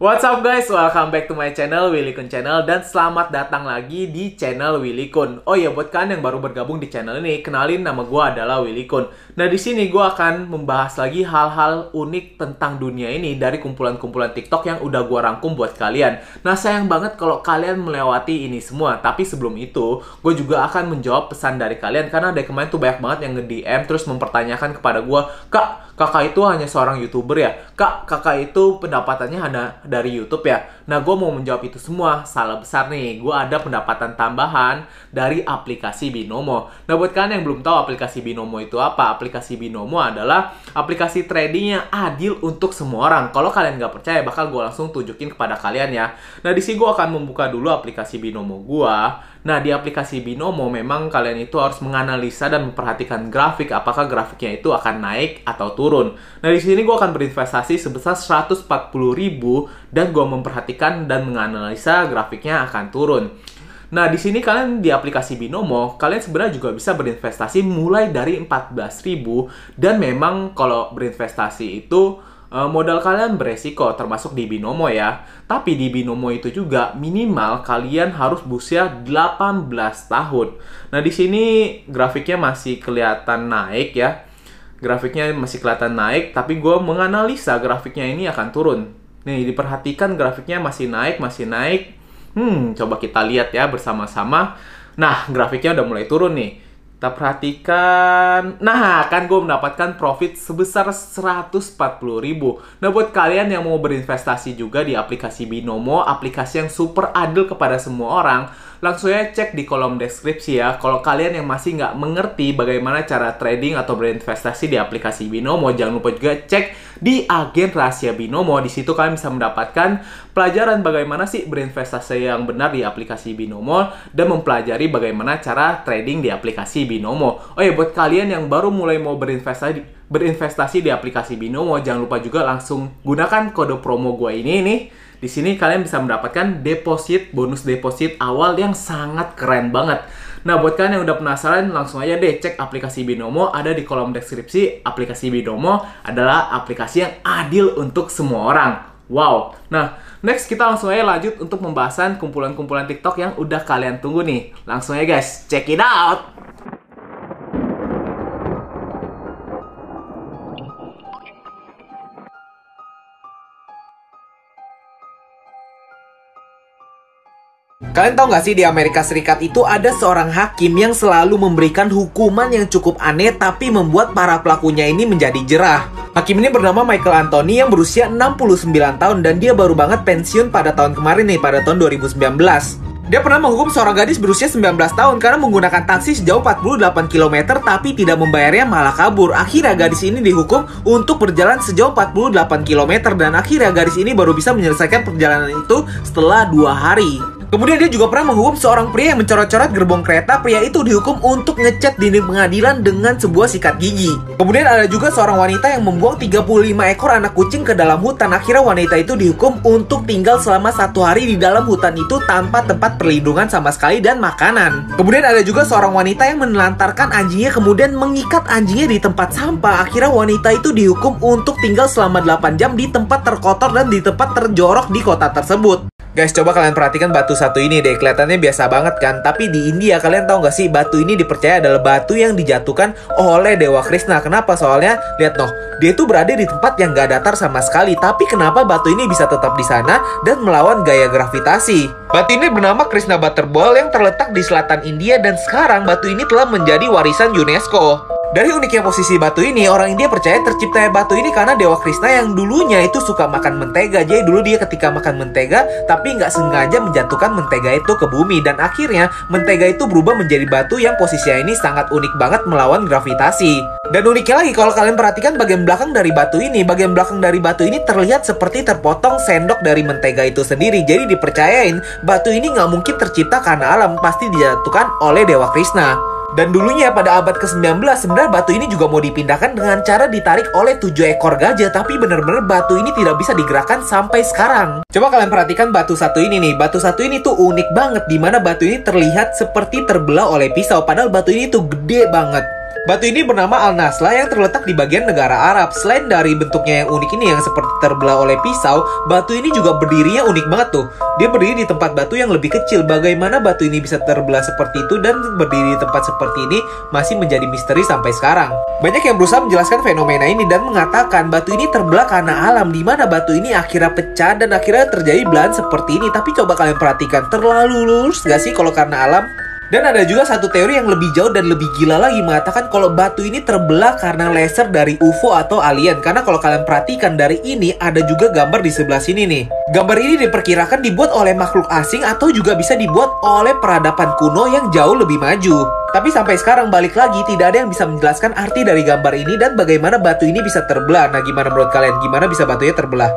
What's up guys, welcome back to my channel, Willy Kun Channel. Dan selamat datang lagi di channel Willy Kun. Oh ya, buat kalian yang baru bergabung di channel ini, kenalin nama gue adalah Willy Kun. Nah di sini gue akan membahas lagi hal-hal unik tentang dunia ini dari kumpulan-kumpulan TikTok yang udah gue rangkum buat kalian. Nah sayang banget kalau kalian melewati ini semua. Tapi sebelum itu, gue juga akan menjawab pesan dari kalian. Karena dari kemarin tuh banyak banget yang nge-DM terus mempertanyakan kepada gue, Kakak itu hanya seorang YouTuber ya? Kakak itu pendapatannya hanya dari YouTube ya? Nah, gue mau menjawab itu semua. Salah besar nih. Gue ada pendapatan tambahan dari aplikasi Binomo. Nah, buat kalian yang belum tahu aplikasi Binomo itu apa? Aplikasi Binomo adalah aplikasi trading yang adil untuk semua orang. Kalau kalian nggak percaya, bakal gue langsung tunjukin kepada kalian ya. Nah, di sini gue akan membuka dulu aplikasi Binomo gue. Nah, di aplikasi Binomo memang kalian itu harus menganalisa dan memperhatikan grafik, apakah grafiknya itu akan naik atau turun. Nah, di sini gue akan berinvestasi sebesar 140.000 dan gue memperhatikan dan menganalisa grafiknya akan turun. Nah, di sini kalian di aplikasi Binomo, kalian sebenarnya juga bisa berinvestasi mulai dari 14.000 dan memang kalau berinvestasi itu modal kalian beresiko, termasuk di Binomo ya. Tapi di Binomo itu juga minimal kalian harus berusia 18 tahun. Nah, di sini grafiknya masih kelihatan naik ya. Grafiknya masih kelihatan naik, tapi gue menganalisa grafiknya ini akan turun. Nih, diperhatikan grafiknya masih naik, coba kita lihat ya bersama-sama. Nah, grafiknya udah mulai turun nih. Kita perhatikan. Nah, kan gue mendapatkan profit sebesar 140.000. Nah, buat kalian yang mau berinvestasi juga di aplikasi Binomo, aplikasi yang super adil kepada semua orang, langsung aja cek di kolom deskripsi ya. Kalau kalian yang masih nggak mengerti bagaimana cara trading atau berinvestasi di aplikasi Binomo, jangan lupa juga cek di agen rahasia Binomo. Di situ kalian bisa mendapatkan pelajaran bagaimana sih berinvestasi yang benar di aplikasi Binomo dan mempelajari bagaimana cara trading di aplikasi Binomo. Oh ya, buat kalian yang baru mulai mau berinvestasi di aplikasi Binomo, jangan lupa juga langsung gunakan kode promo gue ini nih. Di sini kalian bisa mendapatkan bonus deposit awal yang sangat keren banget. Nah, buat kalian yang udah penasaran, langsung aja deh cek aplikasi Binomo, ada di kolom deskripsi. Aplikasi Binomo adalah aplikasi yang adil untuk semua orang. Wow. Nah, next kita langsung aja lanjut untuk pembahasan kumpulan-kumpulan TikTok yang udah kalian tunggu nih. Langsung aja guys, check it out! Kalian tahu nggak sih di Amerika Serikat itu ada seorang hakim yang selalu memberikan hukuman yang cukup aneh tapi membuat para pelakunya ini menjadi jerah. Hakim ini bernama Michael Anthony yang berusia 69 tahun dan dia baru banget pensiun pada tahun kemarin nih, pada tahun 2019. Dia pernah menghukum seorang gadis berusia 19 tahun karena menggunakan taksi sejauh 48 km tapi tidak membayarnya, malah kabur. Akhirnya gadis ini dihukum untuk berjalan sejauh 48 km dan akhirnya gadis ini baru bisa menyelesaikan perjalanan itu setelah 2 hari. Kemudian dia juga pernah menghukum seorang pria yang mencoret-coret gerbong kereta. Pria itu dihukum untuk ngecat dinding pengadilan dengan sebuah sikat gigi. Kemudian ada juga seorang wanita yang membuang 35 ekor anak kucing ke dalam hutan. Akhirnya wanita itu dihukum untuk tinggal selama 1 hari di dalam hutan itu tanpa tempat perlindungan sama sekali dan makanan. Kemudian ada juga seorang wanita yang menelantarkan anjingnya kemudian mengikat anjingnya di tempat sampah. Akhirnya wanita itu dihukum untuk tinggal selama 8 jam di tempat terkotor dan di tempat terjorok di kota tersebut. Guys, coba kalian perhatikan batu satu ini deh. Kelihatannya biasa banget kan? Tapi di India, kalian tahu nggak sih, batu ini dipercaya adalah batu yang dijatuhkan oleh Dewa Krishna. Kenapa? Soalnya, lihat noh, dia itu berada di tempat yang nggak datar sama sekali. Tapi kenapa batu ini bisa tetap di sana dan melawan gaya gravitasi? Batu ini bernama Krishna Butterball yang terletak di selatan India dan sekarang batu ini telah menjadi warisan UNESCO. Dari uniknya posisi batu ini, orang India percaya terciptanya batu ini karena Dewa Krishna yang dulunya itu suka makan mentega. Jadi dulu dia ketika makan mentega, tapi nggak sengaja menjatuhkan mentega itu ke bumi. Dan akhirnya mentega itu berubah menjadi batu yang posisinya ini sangat unik banget melawan gravitasi. Dan uniknya lagi, kalau kalian perhatikan bagian belakang dari batu ini terlihat seperti terpotong sendok dari mentega itu sendiri. Jadi dipercayain batu ini nggak mungkin tercipta karena alam, pasti dijatuhkan oleh Dewa Krishna. Dan dulunya pada abad ke-19 sebenarnya batu ini juga mau dipindahkan dengan cara ditarik oleh 7 ekor gajah. Tapi bener-bener batu ini tidak bisa digerakkan sampai sekarang. Coba kalian perhatikan batu satu ini nih. Batu satu ini tuh unik banget, dimana batu ini terlihat seperti terbelah oleh pisau. Padahal batu ini tuh gede banget. Batu ini bernama Al-Nasla yang terletak di bagian negara Arab. Selain dari bentuknya yang unik ini yang seperti terbelah oleh pisau, batu ini juga berdirinya unik banget tuh. Dia berdiri di tempat batu yang lebih kecil. Bagaimana batu ini bisa terbelah seperti itu dan berdiri di tempat seperti ini masih menjadi misteri sampai sekarang. Banyak yang berusaha menjelaskan fenomena ini dan mengatakan batu ini terbelah karena alam, di mana batu ini akhirnya pecah dan akhirnya terjadi belahan seperti ini. Tapi coba kalian perhatikan, terlalu lurus gak sih kalau karena alam? Dan ada juga satu teori yang lebih jauh dan lebih gila lagi mengatakan kalau batu ini terbelah karena laser dari UFO atau alien. Karena kalau kalian perhatikan dari ini ada juga gambar di sebelah sini nih. Gambar ini diperkirakan dibuat oleh makhluk asing atau juga bisa dibuat oleh peradaban kuno yang jauh lebih maju. Tapi sampai sekarang balik lagi tidak ada yang bisa menjelaskan arti dari gambar ini dan bagaimana batu ini bisa terbelah. Nah, gimana menurut kalian? Gimana bisa batunya terbelah?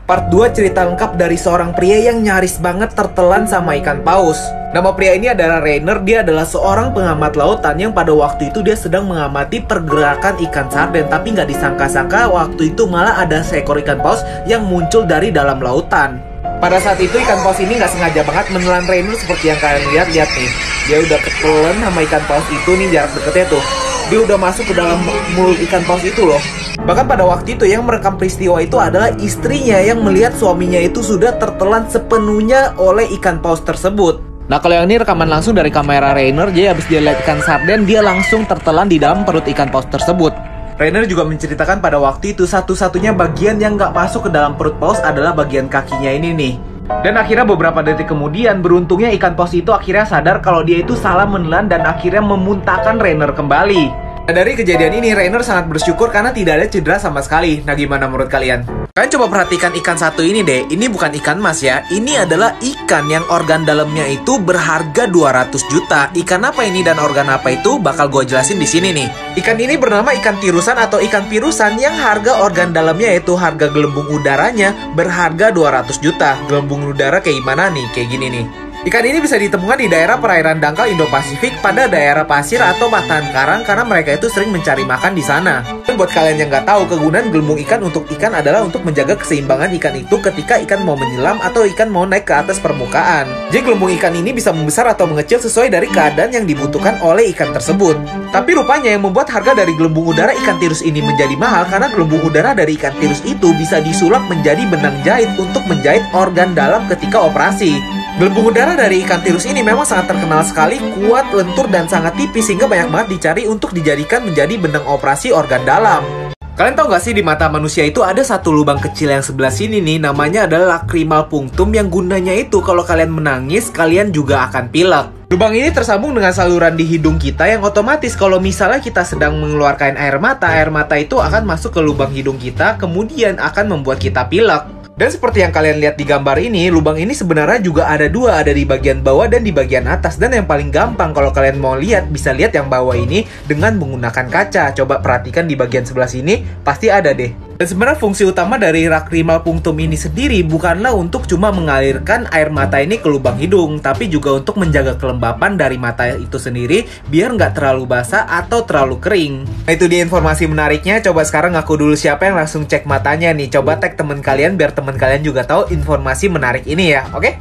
Part 2 cerita lengkap dari seorang pria yang nyaris banget tertelan sama ikan paus. Nama pria ini adalah Rainer. Dia adalah seorang pengamat lautan yang pada waktu itu dia sedang mengamati pergerakan ikan sarden. Tapi nggak disangka-sangka waktu itu malah ada seekor ikan paus yang muncul dari dalam lautan. Pada saat itu ikan paus ini nggak sengaja banget menelan Rainer seperti yang kalian lihat nih. Dia udah ketelan sama ikan paus itu nih, jarak deketnya tuh. Dia udah masuk ke dalam mulut ikan paus itu loh. Bahkan pada waktu itu yang merekam peristiwa itu adalah istrinya yang melihat suaminya itu sudah tertelan sepenuhnya oleh ikan paus tersebut. Nah, kalau yang ini rekaman langsung dari kamera Rainer. Jadi habis dia lihat ikan sarden, dia langsung tertelan di dalam perut ikan paus tersebut. Rainer juga menceritakan pada waktu itu satu-satunya bagian yang nggak masuk ke dalam perut paus adalah bagian kakinya ini nih. Dan akhirnya beberapa detik kemudian, beruntungnya ikan paus itu akhirnya sadar kalau dia itu salah menelan dan akhirnya memuntahkan Rainer kembali. Nah, dari kejadian ini, Rainer sangat bersyukur karena tidak ada cedera sama sekali. Nah, gimana menurut kalian? Kalian coba perhatikan ikan satu ini deh. Ini bukan ikan mas ya. Ini adalah ikan yang organ dalamnya itu berharga 200 juta. Ikan apa ini dan organ apa itu bakal gue jelasin di sini nih. Ikan ini bernama ikan tirusan atau ikan pirusan yang harga organ dalamnya yaitu harga gelembung udaranya berharga 200 juta. Gelembung udara kayak gimana nih? Kayak gini nih. Ikan ini bisa ditemukan di daerah perairan dangkal Indo-Pasifik pada daerah pasir atau batahan karang karena mereka itu sering mencari makan di sana. Dan buat kalian yang nggak tahu, kegunaan gelembung ikan untuk ikan adalah untuk menjaga keseimbangan ikan itu ketika ikan mau menyelam atau ikan mau naik ke atas permukaan. Jadi gelembung ikan ini bisa membesar atau mengecil sesuai dari keadaan yang dibutuhkan oleh ikan tersebut. Tapi rupanya yang membuat harga dari gelembung udara ikan tirus ini menjadi mahal karena gelembung udara dari ikan tirus itu bisa disulap menjadi benang jahit untuk menjahit organ dalam ketika operasi. Gelembung udara dari ikan tirus ini memang sangat terkenal sekali, kuat, lentur, dan sangat tipis sehingga banyak banget dicari untuk dijadikan menjadi benang operasi organ dalam. Kalian tahu gak sih di mata manusia itu ada satu lubang kecil yang sebelah sini nih, namanya adalah lacrimal punctum yang gunanya itu kalau kalian menangis, kalian juga akan pilek. Lubang ini tersambung dengan saluran di hidung kita yang otomatis kalau misalnya kita sedang mengeluarkan air mata itu akan masuk ke lubang hidung kita, kemudian akan membuat kita pilek. Dan seperti yang kalian lihat di gambar ini, lubang ini sebenarnya juga ada dua, ada di bagian bawah dan di bagian atas. Dan yang paling gampang kalau kalian mau lihat, bisa lihat yang bawah ini dengan menggunakan kaca. Coba perhatikan di bagian sebelah sini, pasti ada deh. Dan sebenarnya fungsi utama dari lacrimal punctum ini sendiri bukanlah untuk cuma mengalirkan air mata ini ke lubang hidung, tapi juga untuk menjaga kelembapan dari mata itu sendiri biar nggak terlalu basah atau terlalu kering. Nah, itu dia informasi menariknya. Coba sekarang aku dulu siapa yang langsung cek matanya nih. Coba tag teman kalian biar teman kalian juga tahu informasi menarik ini ya, oke?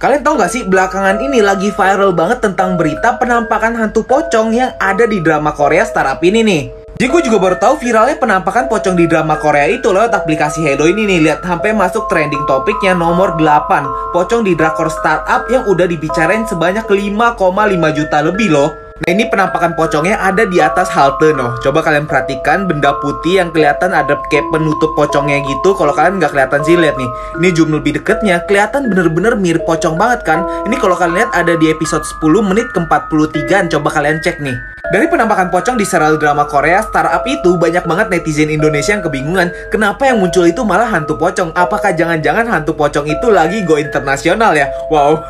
Kalian tahu nggak sih, belakangan ini lagi viral banget tentang berita penampakan hantu pocong yang ada di drama Korea Startup ini nih. Jadi gue juga baru tahu viralnya penampakan pocong di drama Korea itu lewat aplikasi Hello ini nih. Lihat, sampai masuk trending topiknya nomor 8. Pocong di drakor startup yang udah dibicarain sebanyak 5,5 juta lebih loh. Nah, ini penampakan pocongnya ada di atas halte noh. Coba kalian perhatikan benda putih yang kelihatan ada kayak penutup pocongnya gitu. Kalau kalian nggak kelihatan sih, lihat nih. Ini zoom lebih deketnya, kelihatan bener-bener mirip pocong banget kan. Ini kalau kalian lihat ada di episode 10 menit ke 43an. Coba kalian cek nih. Dari penampakan pocong di serial drama Korea Startup itu, banyak banget netizen Indonesia yang kebingungan kenapa yang muncul itu malah hantu pocong. Apakah jangan-jangan hantu pocong itu lagi go internasional ya? Wow.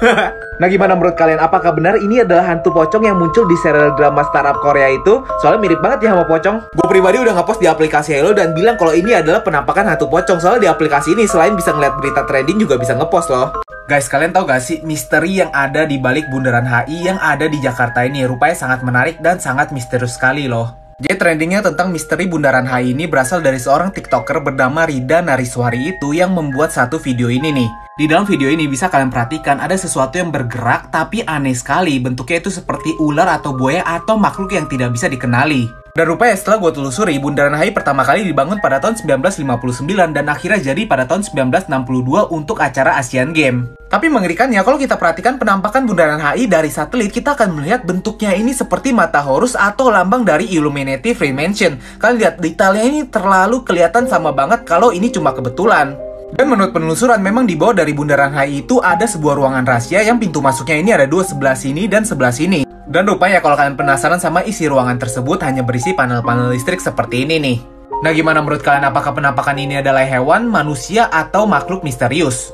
Nah, gimana menurut kalian? Apakah benar ini adalah hantu pocong yang muncul di serial drama Startup Korea itu? Soalnya mirip banget ya sama pocong. Gue pribadi udah ngepost di aplikasi Hello dan bilang kalau ini adalah penampakan hantu pocong. Soalnya di aplikasi ini selain bisa ngeliat berita trending juga bisa ngepost loh. Guys, kalian tahu gak sih misteri yang ada di balik bundaran HI yang ada di Jakarta ini? Rupanya sangat menarik dan sangat misterius sekali loh. Jadi trendingnya tentang misteri Bundaran HI ini berasal dari seorang TikToker bernama Rida Nariswari itu yang membuat satu video ini nih. Di dalam video ini bisa kalian perhatikan ada sesuatu yang bergerak tapi aneh sekali. Bentuknya itu seperti ular atau buaya atau makhluk yang tidak bisa dikenali. Dan rupanya setelah gue telusuri, Bundaran HI pertama kali dibangun pada tahun 1959 dan akhirnya jadi pada tahun 1962 untuk acara Asian Games. Tapi mengerikannya, kalau kita perhatikan penampakan Bundaran HI dari satelit, kita akan melihat bentuknya ini seperti mata Horus atau lambang dari Illuminati Freemason. Kalian lihat detailnya ini terlalu kelihatan sama banget kalau ini cuma kebetulan. Dan menurut penelusuran, memang di bawah dari Bundaran HI itu ada sebuah ruangan rahasia yang pintu masuknya ini ada dua, sebelah sini dan sebelah sini. Dan rupanya kalau kalian penasaran sama isi ruangan tersebut hanya berisi panel-panel listrik seperti ini nih. Nah gimana menurut kalian, apakah penampakan ini adalah hewan, manusia, atau makhluk misterius?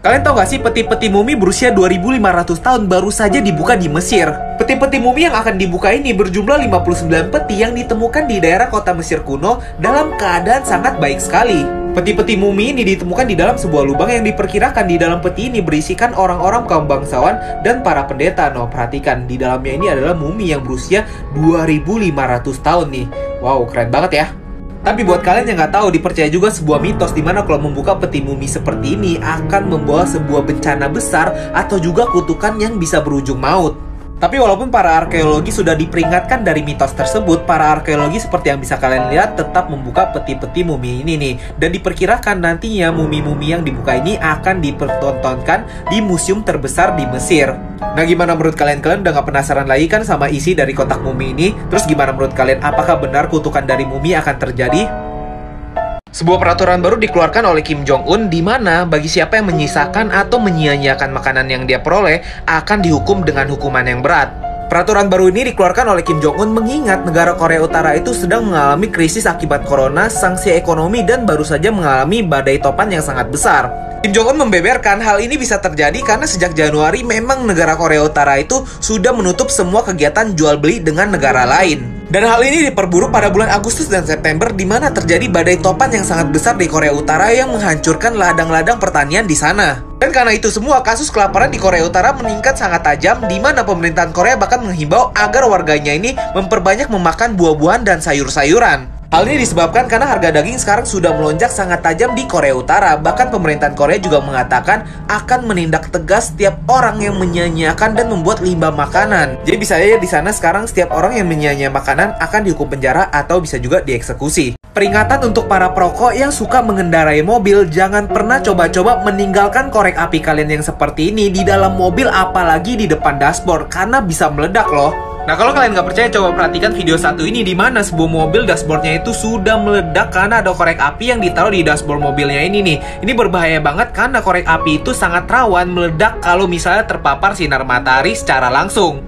Kalian tahu gak sih peti-peti mumi berusia 2500 tahun baru saja dibuka di Mesir? Peti-peti mumi yang akan dibuka ini berjumlah 59 peti yang ditemukan di daerah kota Mesir kuno dalam keadaan sangat baik sekali. Peti-peti mumi ini ditemukan di dalam sebuah lubang yang diperkirakan di dalam peti ini berisikan orang-orang kaum bangsawan dan para pendeta. Nah, perhatikan, di dalamnya ini adalah mumi yang berusia 2500 tahun nih. Wow, keren banget ya. Tapi buat kalian yang nggak tahu, dipercaya juga sebuah mitos di mana kalau membuka peti mumi seperti ini akan membawa sebuah bencana besar atau juga kutukan yang bisa berujung maut. Tapi walaupun para arkeologi sudah diperingatkan dari mitos tersebut, para arkeologi seperti yang bisa kalian lihat tetap membuka peti-peti mumi ini nih. Dan diperkirakan nantinya mumi-mumi yang dibuka ini akan dipertontonkan di museum terbesar di Mesir. Nah gimana menurut kalian? Kalian udah gak penasaran lagi kan sama isi dari kotak mumi ini? Terus gimana menurut kalian? Apakah benar kutukan dari mumi akan terjadi? Sebuah peraturan baru dikeluarkan oleh Kim Jong-un di mana bagi siapa yang menyisakan atau menyia-nyiakan makanan yang dia peroleh akan dihukum dengan hukuman yang berat. Peraturan baru ini dikeluarkan oleh Kim Jong-un mengingat negara Korea Utara itu sedang mengalami krisis akibat corona, sanksi ekonomi, dan baru saja mengalami badai topan yang sangat besar. Kim Jong-un membeberkan hal ini bisa terjadi karena sejak Januari memang negara Korea Utara itu sudah menutup semua kegiatan jual beli dengan negara lain. Dan hal ini diperburuk pada bulan Agustus dan September di mana terjadi badai topan yang sangat besar di Korea Utara yang menghancurkan ladang-ladang pertanian di sana. Dan karena itu semua, kasus kelaparan di Korea Utara meningkat sangat tajam di mana pemerintahan Korea bahkan menghimbau agar warganya ini memperbanyak memakan buah-buahan dan sayur-sayuran. Hal ini disebabkan karena harga daging sekarang sudah melonjak sangat tajam di Korea Utara. Bahkan pemerintahan Korea juga mengatakan akan menindak tegas setiap orang yang menyia-nyiakan dan membuat limbah makanan. Jadi bisa aja di sana sekarang setiap orang yang menyia-nyiakan makanan akan dihukum penjara atau bisa juga dieksekusi. Peringatan untuk para perokok yang suka mengendarai mobil, jangan pernah coba-coba meninggalkan korek api kalian yang seperti ini di dalam mobil, apalagi di depan dashboard, karena bisa meledak loh. Nah kalau kalian nggak percaya, coba perhatikan video satu ini di mana sebuah mobil dashboardnya itu sudah meledak karena ada korek api yang ditaruh di dashboard mobilnya ini nih. Ini berbahaya banget karena korek api itu sangat rawan meledak kalau misalnya terpapar sinar matahari secara langsung.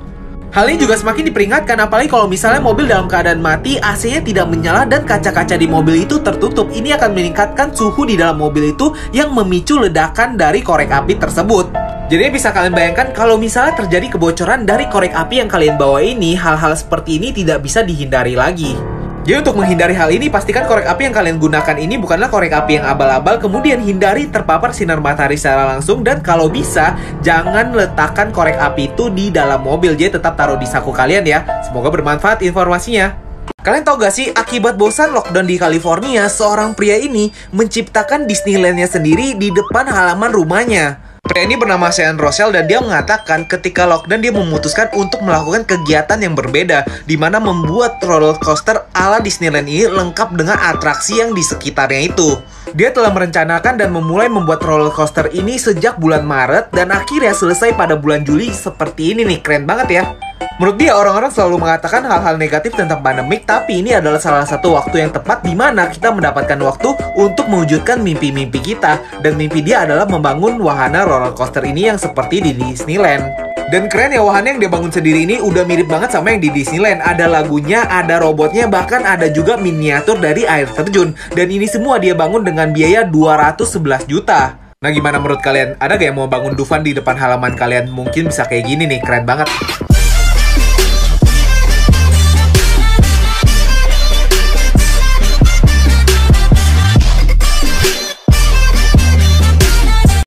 Hal ini juga semakin diperingatkan apalagi kalau misalnya mobil dalam keadaan mati, AC-nya tidak menyala dan kaca-kaca di mobil itu tertutup. Ini akan meningkatkan suhu di dalam mobil itu yang memicu ledakan dari korek api tersebut. Jadi bisa kalian bayangkan kalau misalnya terjadi kebocoran dari korek api yang kalian bawa ini, hal-hal seperti ini tidak bisa dihindari lagi. Jadi untuk menghindari hal ini, pastikan korek api yang kalian gunakan ini bukanlah korek api yang abal-abal, kemudian hindari terpapar sinar matahari secara langsung, dan kalau bisa, jangan letakkan korek api itu di dalam mobil, jadi tetap taruh di saku kalian ya. Semoga bermanfaat informasinya. Kalian tahu gak sih, akibat bosan lockdown di California, seorang pria ini menciptakan Disneyland-nya sendiri di depan halaman rumahnya. Pria ini bernama Sean Rossell dan dia mengatakan ketika lockdown dia memutuskan untuk melakukan kegiatan yang berbeda, di mana membuat roller coaster ala Disneyland ini lengkap dengan atraksi yang di sekitarnya itu. Dia telah merencanakan dan memulai membuat roller coaster ini sejak bulan Maret dan akhirnya selesai pada bulan Juli seperti ini nih, keren banget ya. Menurut dia, orang-orang selalu mengatakan hal-hal negatif tentang pandemik, tapi ini adalah salah satu waktu yang tepat di mana kita mendapatkan waktu untuk mewujudkan mimpi-mimpi kita. Dan mimpi dia adalah membangun wahana roller coaster ini yang seperti di Disneyland. Dan keren ya, wahana yang dia bangun sendiri ini udah mirip banget sama yang di Disneyland. Ada lagunya, ada robotnya, bahkan ada juga miniatur dari air terjun. Dan ini semua dia bangun dengan biaya 211 juta. Nah gimana menurut kalian? Ada gak yang mau bangun Dufan di depan halaman kalian? Mungkin bisa kayak gini nih, keren banget.